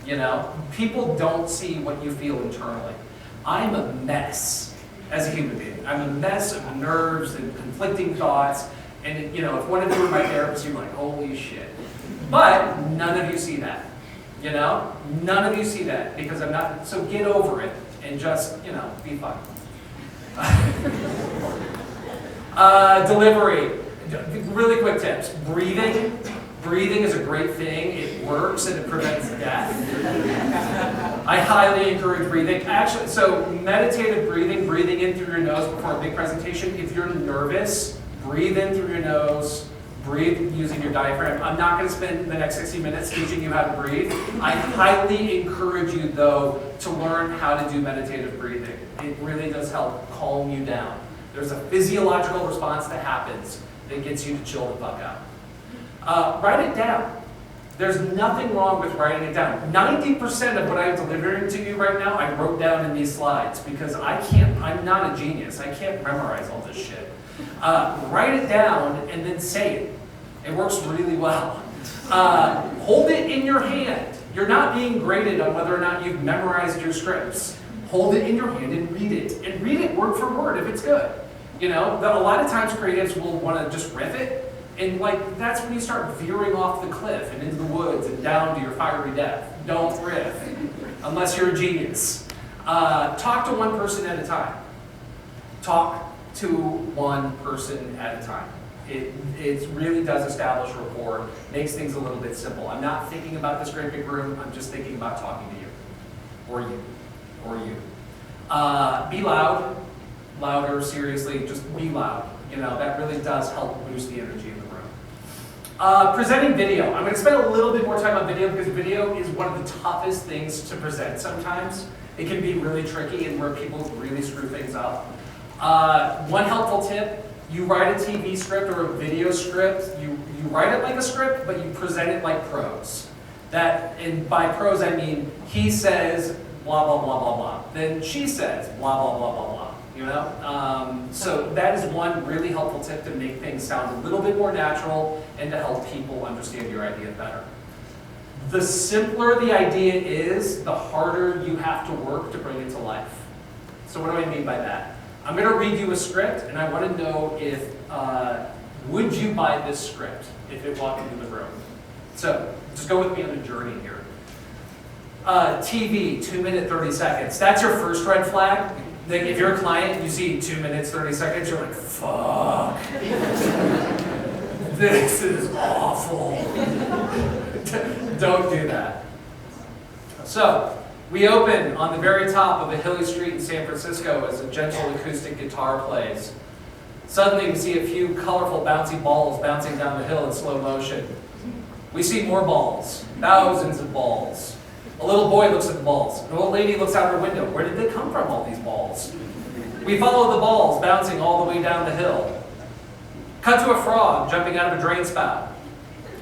You know, people don't see what you feel internally. I'm a mess as a human being. I'm a mess of nerves and conflicting thoughts. And you know, if one of you were my therapist, you're like, holy shit. But none of you see that. You know, none of you see that because I'm not. So get over it and just, you know, be fun. Delivery. Really quick tips. Breathing. Breathing is a great thing. It works and it prevents death. I highly encourage breathing. Actually, so meditative breathing, breathing in through your nose before a big presentation. If you're nervous, breathe in through your nose, breathe using your diaphragm. I'm not going to spend the next 60 minutes teaching you how to breathe. I highly encourage you, though, to learn how to do meditative breathing. It really does help calm you down. There's a physiological response that happens that gets you to chill the fuck out. Write it down. There's nothing wrong with writing it down. 90% of what I'm delivering to you right now, I wrote down in these slides because I'm not a genius. I can't memorize all this shit. Write it down and then say it. It works really well. Hold it in your hand. You're not being graded on whether or not you've memorized your scripts. Hold it in your hand and read it. And read it word for word if it's good. You know, a lot of times creatives will want to just riff it. And like, that's when you start veering off the cliff and into the woods and down to your fiery death. Don't riff, unless you're a genius. Talk to one person at a time. Talk to one person at a time. It really does establish rapport, makes things a little bit simple. I'm not thinking about this great big room, I'm just thinking about talking to you. Or you. Or you. Be loud. Louder, seriously, just be loud. You know, that really does help boost the energy in the room. Presenting video. I'm going to spend a little bit more time on video because video is one of the toughest things to present sometimes. It can be really tricky and where people really screw things up. One helpful tip, you write a TV script or a video script, you write it like a script, but you present it like prose. And by prose I mean, he says blah, blah, blah, blah, blah. Then she says blah, blah, blah, blah, blah. You know? So that is one really helpful tip to make things sound a little bit more natural and to help people understand your idea better. The simpler the idea is, the harder you have to work to bring it to life. So what do I mean by that? I'm going to read you a script, and I want to know if, would you buy this script if it walked into the room? So just go with me on a journey here. TV, 2 minutes, 30 seconds. That's your first red flag. Like if you're a client, you see 2 minutes, 30 seconds, you're like, fuck. This is awful. Don't do that. So, we open on the very top of a hilly street in San Francisco as a gentle acoustic guitar plays. Suddenly we see a few colorful bouncy balls bouncing down the hill in slow motion. We see more balls, thousands of balls. A little boy looks at the balls. An old lady looks out her window. Where did they come from, all these balls? We follow the balls bouncing all the way down the hill. Cut to a frog jumping out of a drain spout.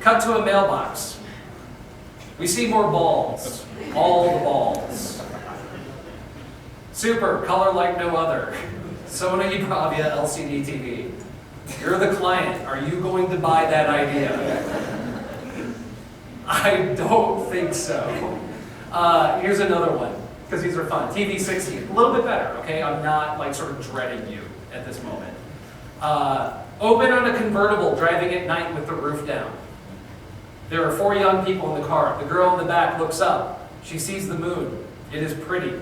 Cut to a mailbox. We see more balls. All the balls. Super, color like no other. Sony Bravia LCD TV. You're the client. Are you going to buy that idea? I don't think so. Here's another one, because these are fun. TV 60, a little bit better, okay? I'm not like sort of dreading you at this moment. Open on a convertible, driving at night with the roof down. There are 4 young people in the car. The girl in the back looks up. She sees the moon. It is pretty.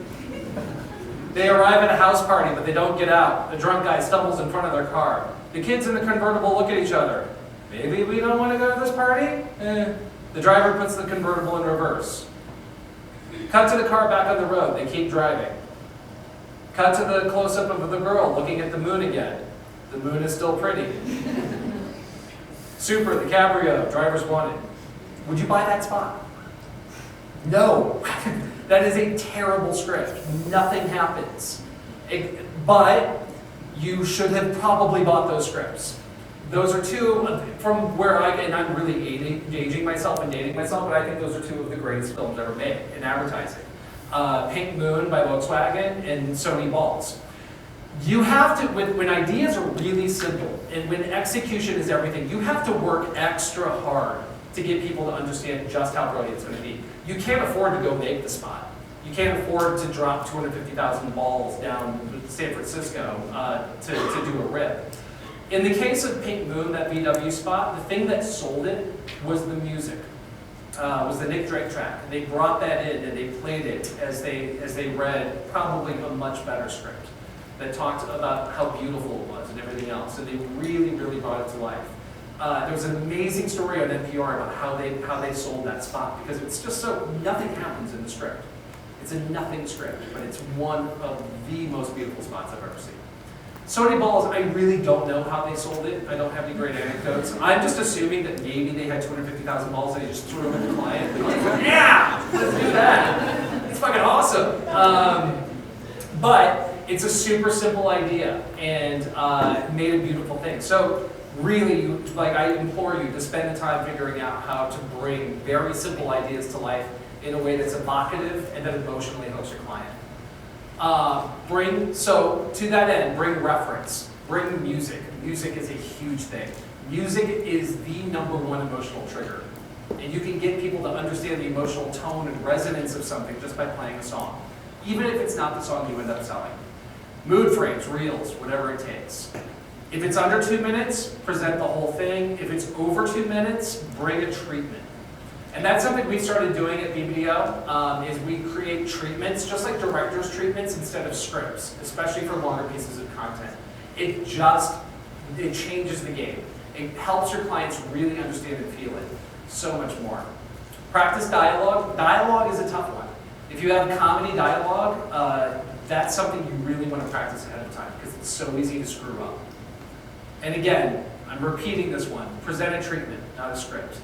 They arrive at a house party, but they don't get out. The drunk guy stumbles in front of their car. The kids in the convertible look at each other. Maybe we don't want to go to this party? The driver puts the convertible in reverse. Cut to the car back on the road. They keep driving. Cut to the close-up of the girl looking at the moon again. The moon is still pretty. Super, the cabrio, driver's wanted. Would you buy that spot? No. That is a terrible script. Nothing happens. But you should have probably bought those scripts. Those are two, from where and I'm really aging myself and dating myself, but I think those are two of the greatest films ever made in advertising. Pink Moon by Volkswagen and Sony Balls. You have to, when ideas are really simple and when execution is everything, you have to work extra hard to get people to understand just how brilliant it's going to be. You can't afford to go make the spot. You can't afford to drop 250,000 balls down San Francisco to do a rip. In the case of Pink Moon, that VW spot, the thing that sold it was the music, was the Nick Drake track. They brought that in and they played it as they read probably a much better script that talked about how beautiful it was and everything else. And they really, really brought it to life. There was an amazing story on NPR about how they sold that spot because it's just so, nothing happens in the script. It's a nothing script, but it's one of the most beautiful spots I've ever seen. Sony Balls, I really don't know how they sold it. I don't have any great anecdotes. I'm just assuming that maybe they had 250,000 balls and they just threw them at the client. Like, yeah, let's do that. It's fucking awesome. But it's a super simple idea and made a beautiful thing. So really, I implore you to spend the time figuring out how to bring very simple ideas to life in a way that's evocative and that emotionally hooks your client. So to that end, bring reference, bring music. Music is a huge thing. Music is the #1 emotional trigger. And you can get people to understand the emotional tone and resonance of something just by playing a song, even if it's not the song you end up selling. Mood frames, reels, whatever it takes. If it's under 2 minutes, present the whole thing. If it's over 2 minutes, bring a treatment. And that's something we started doing at BBDO, is we create treatments, just like director's treatments instead of scripts, especially for longer pieces of content. It changes the game. It helps your clients really understand and feel it so much more. Practice dialogue. Dialogue is a tough one. If you have comedy dialogue, that's something you really want to practice ahead of time because it's so easy to screw up. And again, I'm repeating this one. Present a treatment, not a script.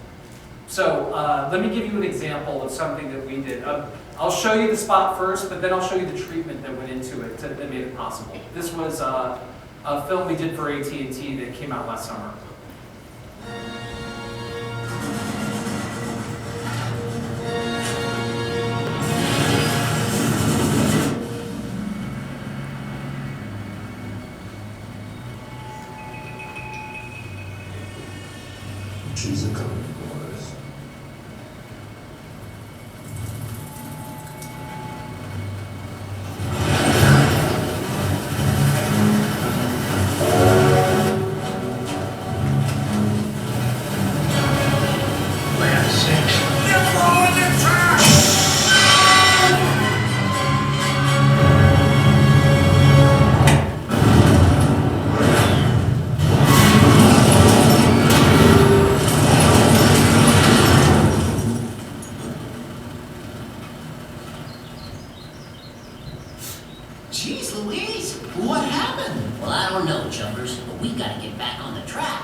So let me give you an example of something that we did. I'll show you the spot first, but then I'll show you the treatment that went into it that made it possible. This was a film we did for AT&T that came out last summer. She's a coming, boys. Jeez Louise, what happened? Well, I don't know, jumpers, but we gotta get back on the track.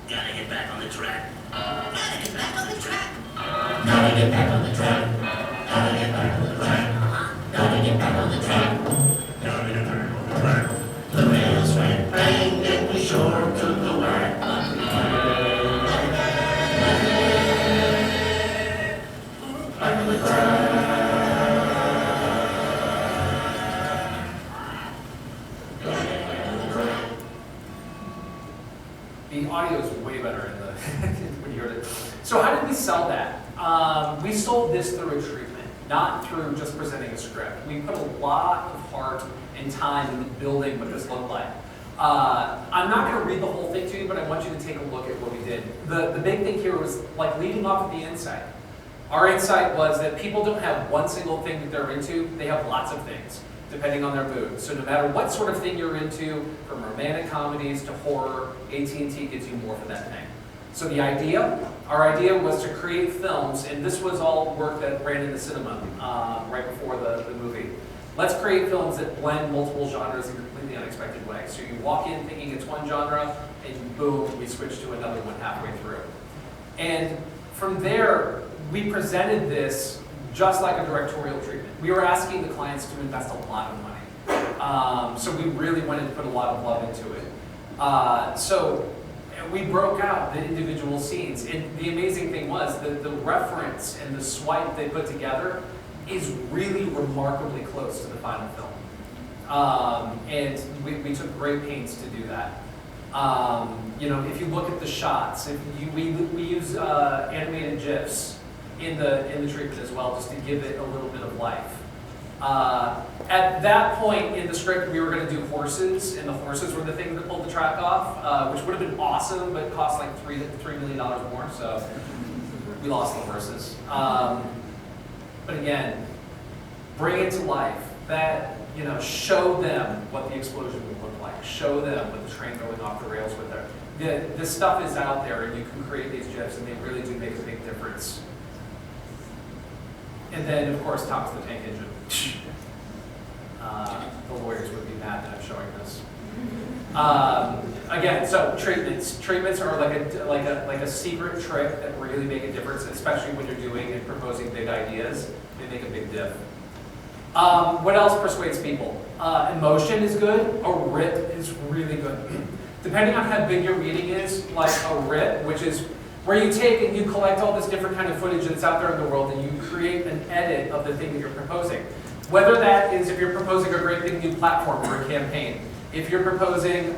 Gotta get back on the track. Gotta get back on the track. Gotta get back on the track. Gotta get back on the track. Gotta get back on the track. Gotta get back on the track. The rails went bang and we sure took the whack. Back on the track. The audio is way better in the when you heard it. So how did we sell that? We sold this through a treatment, not through just presenting a script. We put a lot of heart and time into building what this looked like. I'm not going to read the whole thing to you, but I want you to take a look at what we did. The big thing here was like leading off with the insight. Our insight was that people don't have one single thing that they're into, they have lots of things, depending on their mood. So no matter what sort of thing you're into, from romantic comedies to horror, AT&T gives you more for that thing. So our idea was to create films, and this was all work that ran in the cinema right before the movie. Let's create films that blend multiple genres in completely unexpected ways. So you walk in thinking it's one genre, and boom, we switch to another one halfway through. And from there, we presented this just like a directorial treatment. We were asking the clients to invest a lot of money. So we really wanted to put a lot of love into it. So we broke out the individual scenes. And the amazing thing was that the reference and the swipe they put together is really remarkably close to the final film. And we took great pains to do that. If you look at the shots, we use animated GIFs in the treatment as well, just to give it a little bit of life. At that point in the script, we were going to do horses, and the horses were the thing that pulled the track off, which would have been awesome, but cost like $3 million more, so we lost the horses. But again, bring it to life. That, show them what the explosion would look like. Show them what the train going off the rails with there. This stuff is out there, and you can create these GIFs, and they really do make a big difference. And then, of course, Thomas the Tank Engine. The lawyers would be mad that I'm showing this. Again, so treatments. Treatments are like a secret trick that really make a difference, especially when you're doing and proposing big ideas. They make a big diff. What else persuades people? Emotion is good. A rip is really good. Depending on how big your meeting is, like a rip, which is where you take and you collect all this different kind of footage that's out there in the world and you create an edit of the thing that you're proposing. Whether that is if you're proposing a great big new platform for a campaign, if you're proposing,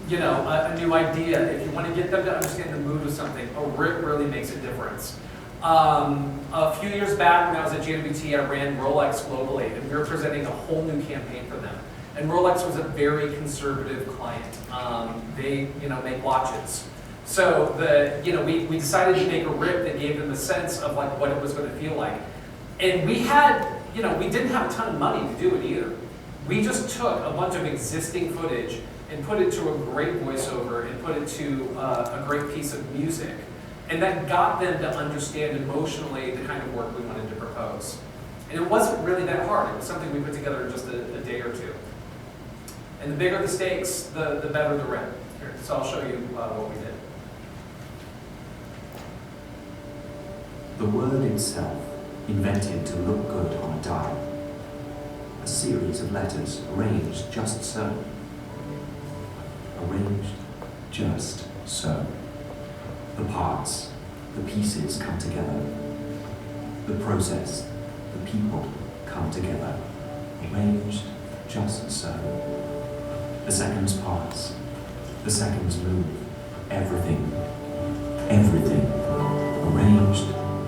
a new idea, if you want to get them to understand the mood of something, a rip really makes a difference. A few years back when I was at JWT, I ran Rolex globally, and we were presenting a whole new campaign for them. And Rolex was a very conservative client. They, make watches. So we decided to make a rip that gave them a sense of like what it was going to feel like. And we had, we didn't have a ton of money to do it either. We just took a bunch of existing footage and put it to a great voiceover and put it to a great piece of music. And that got them to understand emotionally the kind of work we wanted to propose. And it wasn't really that hard. It was something we put together in just a day or two. And the bigger the stakes, the better the rip. Here, so I'll show you what we did. The word itself, invented to look good on a die. A series of letters arranged just so. Arranged just so. The parts, the pieces come together. The process, the people come together. Arranged just so. The seconds pass. The seconds move. Everything. Everything. Arranged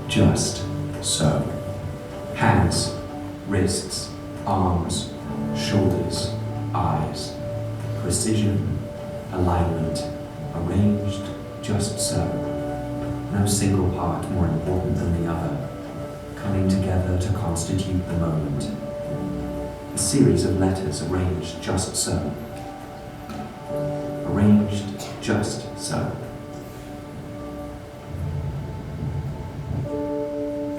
just so. Hands, wrists, arms, shoulders, eyes. Precision, alignment. Arranged just so. No single part more important than the other. Coming together to constitute the moment. A series of letters arranged just so. Arranged just so.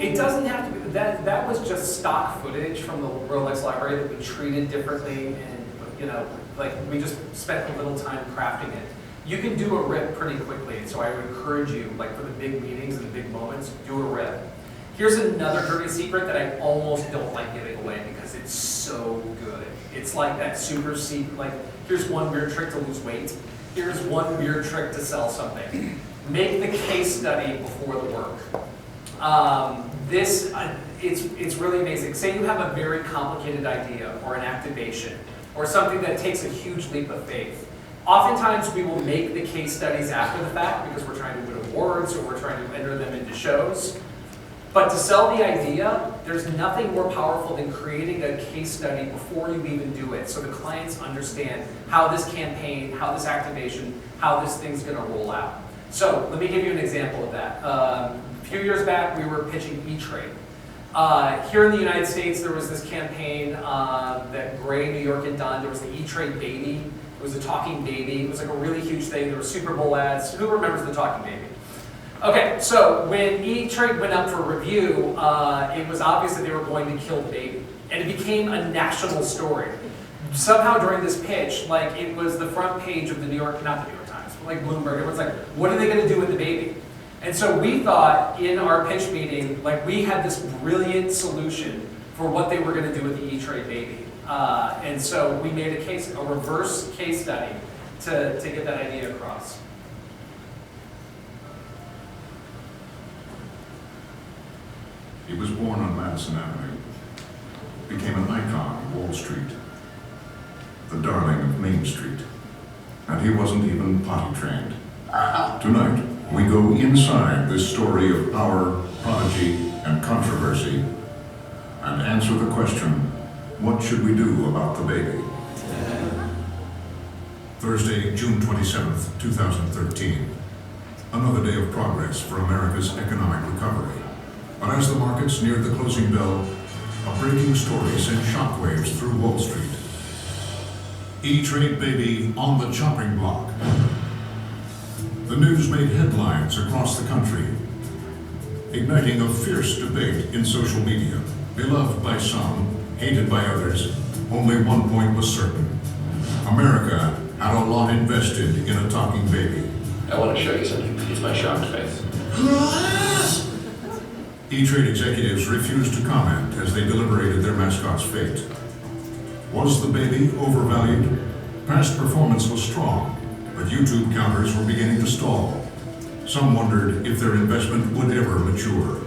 It doesn't have to be, that was just stock footage from the Rolex library that we treated differently, and like we just spent a little time crafting it. You can do a rip pretty quickly, so I would encourage you, like for the big meetings and the big moments, do a rip. Here's another dirty secret that I almost don't like giving away because it's so good. It's like that super secret, like here's one weird trick to lose weight. Here's one weird trick to sell something. Make the case study before the work. It's really amazing. Say you have a very complicated idea or an activation or something that takes a huge leap of faith. Oftentimes we will make the case studies after the fact because we're trying to win awards or we're trying to enter them into shows. But to sell the idea, there's nothing more powerful than creating a case study before you even do it so the clients understand how this campaign, how this activation, how this thing's going to roll out. So let me give you an example of that. A few years back, we were pitching E-Trade. Here in the United States, there was this campaign that Gray, New York had done. There was the E-Trade Baby. It was a talking baby. It was like a really huge thing. There were Super Bowl ads. Who remembers the talking baby? Okay, so when E-Trade went up for review, it was obvious that they were going to kill the baby. And it became a national story. Somehow during this pitch, like it was the front page of the New York, not the New York Times, but like Bloomberg. Everyone's like, what are they going to do with the baby? And so we thought in our pitch meeting, like we had this brilliant solution for what they were going to do with the E-Trade baby. And so we made a reverse case study to get that idea across. He was born on Madison Avenue, became an icon of Wall Street, the darling of Main Street, and he wasn't even potty trained. Tonight, we go inside this story of power, prodigy, and controversy, and answer the question, what should we do about the baby? Thursday, June 27th, 2013. Another day of progress for America's economic recovery. But as the markets neared the closing bell, a breaking story sent shockwaves through Wall Street. E-Trade baby on the chopping block. The news made headlines across the country, igniting a fierce debate in social media. Beloved by some, hated by others, only one point was certain. America had a lot invested in a talking baby. I want to show you something. It's my shocked face. E-Trade executives refused to comment as they deliberated their mascot's fate. Was the baby overvalued? Past performance was strong, but YouTube counters were beginning to stall. Some wondered if their investment would ever mature.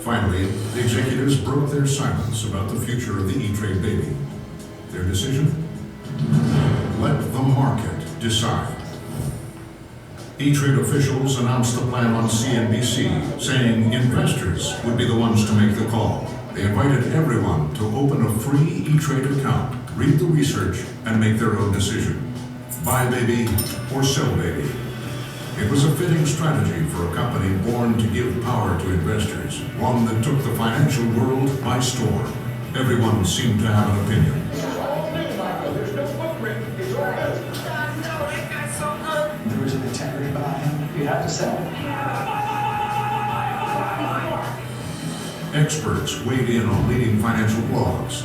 Finally, the executives broke their silence about the future of the E-Trade baby. Their decision? Let the market decide. E-Trade officials announced the plan on CNBC, saying investors would be the ones to make the call. They invited everyone to open a free E-Trade account, read the research, and make their own decision. Buy baby or sell baby. It was a fitting strategy for a company born to give power to investors, one that took the financial world by storm. Everyone seemed to have an opinion. There was an integrity behind him. You have to sell. Experts weighed in on leading financial blogs.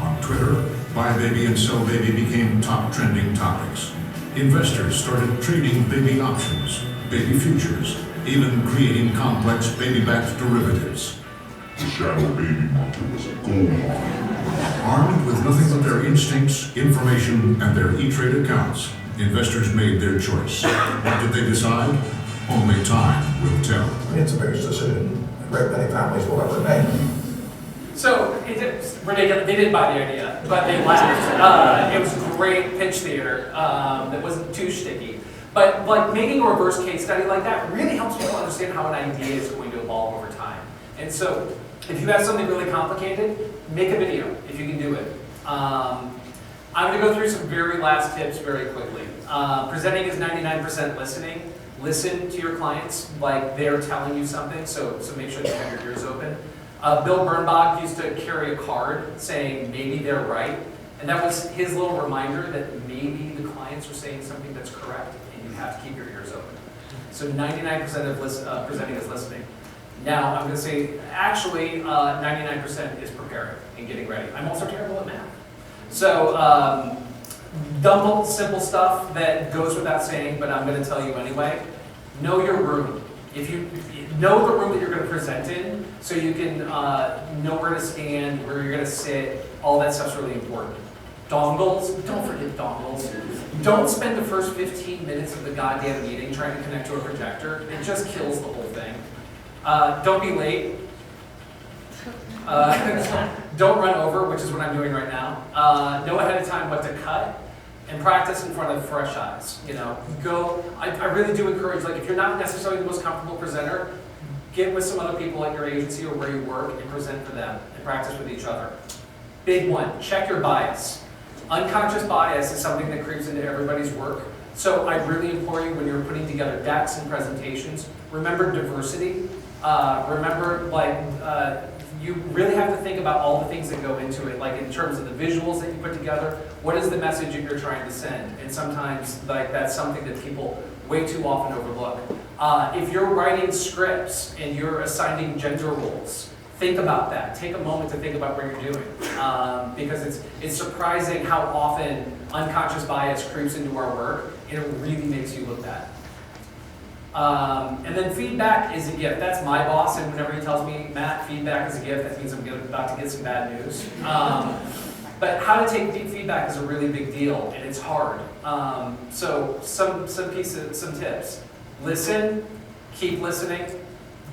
On Twitter, Buy Baby and Sell Baby became top trending topics. Investors started trading baby options, baby futures, even creating complex baby-backed derivatives. The shadow baby market was a gold mine. Armed with nothing but their instincts, information, and their E-Trade accounts, investors made their choice. What did they decide? Only time will tell. It's the biggest decision a great many families will ever make. So, it's ridiculous. They didn't buy the idea, but they laughed. It was a great pitch theater that wasn't too sticky. But like making a reverse case study like that really helps people understand how an idea is going to evolve over time. And so, if you have something really complicated, make a video if you can do it. I'm going to go through some very last tips very quickly. Presenting is 99% listening. Listen to your clients like they're telling you something, so make sure you have your ears open. Bill Birnbach used to carry a card saying maybe they're right, and that was his little reminder that maybe the clients are saying something that's correct, and you have to keep your ears open. So 99% of presenting is listening. Now I'm going to say actually 99% is preparing and getting ready. I'm also terrible at math. So dumb, simple stuff that goes without saying, but I'm going to tell you anyway. Know your room. If you know the room that you're going to present in, so you can know where to stand, where you're going to sit, all that stuff's really important. Dongles, don't forget dongles. Don't spend the first 15 minutes of the goddamn meeting trying to connect to a projector. It just kills the whole thing. Don't be late. Don't run over, which is what I'm doing right now. Know ahead of time what to cut. And practice in front of fresh eyes. You know, I really do encourage, like, if you're not necessarily the most comfortable presenter, get with some other people at your agency or where you work and present for them and practice with each other. Big one, check your bias. Unconscious bias is something that creeps into everybody's work. So I really implore you, when you're putting together decks and presentations, remember diversity. Remember, you really have to think about all the things that go into it, like in terms of the visuals that you put together. What is the message that you're trying to send? And sometimes, like, that's something that people way too often overlook. If you're writing scripts and you're assigning gender roles, think about that. Take a moment to think about what you're doing, because it's surprising how often unconscious bias creeps into our work, and it really makes you look bad. And then feedback is a gift. That's my boss, and whenever he tells me, Matt, feedback is a gift, that means I'm about to get some bad news. But how to take feedback is a really big deal, and it's hard. So some tips. Listen, keep listening.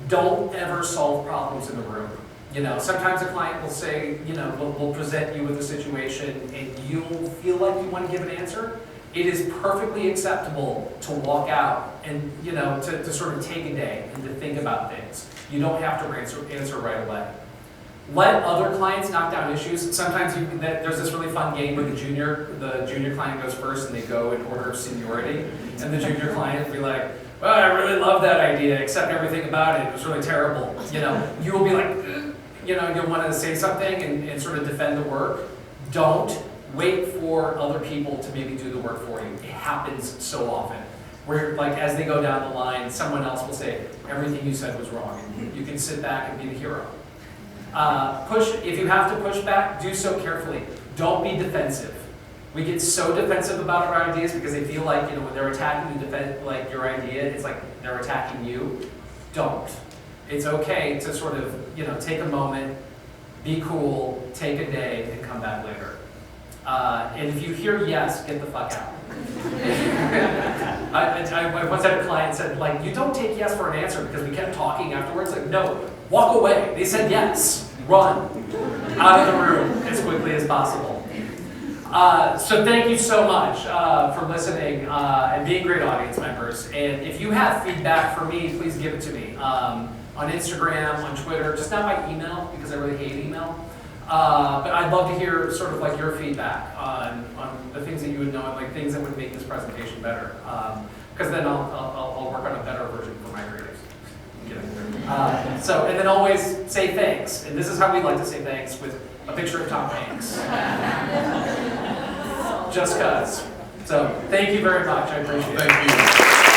Don't ever solve problems in the room. You know, sometimes a client will say, you know, we'll present you with a situation, and you'll feel like you want to give an answer. It is perfectly acceptable to walk out and, you know, to sort of take a day and to think about things. You don't have to answer right away. Let other clients knock down issues. Sometimes there's this really fun game where the junior client goes first and they go in order of seniority. And the junior client will be like, well, I really love that idea, except everything about it. It was really terrible. You know, you will be like, you know, you'll want to say something and sort of defend the work. Don't wait for other people to maybe do the work for you. It happens so often. Where, like, as they go down the line, someone else will say, everything you said was wrong. And you can sit back and be the hero. If you have to push back, do so carefully. Don't be defensive. We get so defensive about our ideas because they feel like, you know, when they're attacking your idea, it's like they're attacking you. Don't. It's okay to sort of, you know, take a moment, be cool, take a day, and come back later. And if you hear yes, get the fuck out. I once had a client said, like, you don't take yes for an answer because we kept talking afterwards. Like, no, walk away. They said yes. Run out of the room as quickly as possible. So thank you so much for listening and being great audience members. And if you have feedback for me, please give it to me on Instagram, on Twitter, just not by email because I really hate email. But I'd love to hear sort of like your feedback on the things that you would know and like things that would make this presentation better. Because then I'll work on a better version for my creatives. And then always say thanks. And this is how we like to say thanks, with a picture of Tom Hanks. Just cause. So thank you very much. I appreciate it. Thank you.